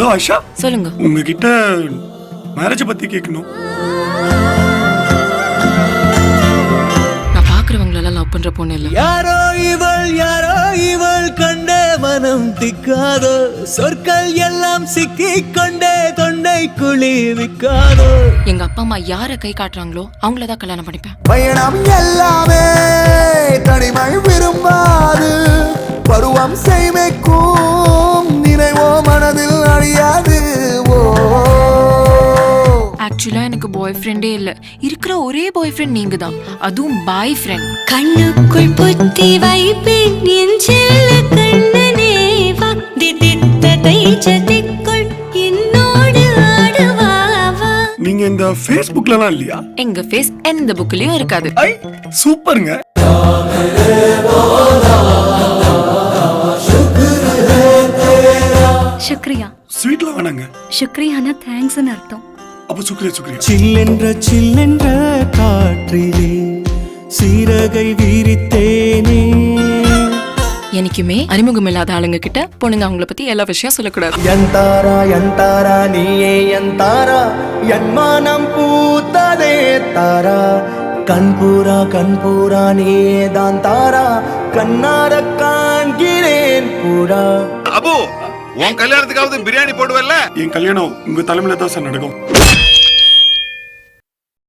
Hello Asha, சொல்லுங்க. உங்ககிட்ட marriage பத்தி கேட்கணும். நான் பாக்குறவங்களெல்லாம் லவ் பண்ற பொண்ணு இல்ல. யாரோ இவள் கண்டே மனம் திக்காதோ, சொற்கள் எல்லாம் சிக்கிக் கொண்டே தொண்டை குழி விக்காதோ. எங்க அப்பா அம்மா யார கை காட்டுறாங்களோ அவங்களதான் கல்யாணம் பண்ணிப்பேன். பயணம் எல்லாமே தனிமை விரும்பாது, பருவம் செய்மைக்கும் நினைவோ மனதில் அழியாது. ஆக்சுவலா எனக்கு பாய் ஃப்ரெண்டே இல்ல. இருக்கிற ஒரே பாய் ஃப்ரெண்ட் நீங்க தான், அதுவும் பாய் ஃப்ரெண்ட். கண்ணுக்குள் புத்தி வைப்பேன் என் செல்ல கண்ணனே வா, தித்தித்ததை சதிக்குள் என்னோடு ஆடுவாவா. நீங்க இந்த Facebookலலாம் இல்லையா? எங்க ஃபேஸ் எந்த புக்லயும் இருக்காது. ஐ சூப்பருங்க. சுக்ரியா. ஸ்வீட்ல வேணாங்க. சுக்ரியானா தேங்க்ஸ்னு அர்த்தம். அப்ப சுக்ரியா. சில்லென்ற காற்றிலே சீரகை வீரித்தேனே. எனக்குமே அறிமுகம் இல்லாத ஆளுங்க கிட்ட பொண்ணுங்க அவங்கள பத்தி எல்லா விஷயம் சொல்லக்கூடாது. என்தாரா நீயே என்தாரா, என் மனம் பூத்ததே தாரா. கண்பூரா நீயே தான் தாரா, கண்ணார காண்கிறேன் பூரா. அபு, உன் கல்யாணத்துக்காவது பிரியாணி போடுவல்ல? என் கல்யாணம் உங்க தலைமையில தான் சார் நடக்கும்.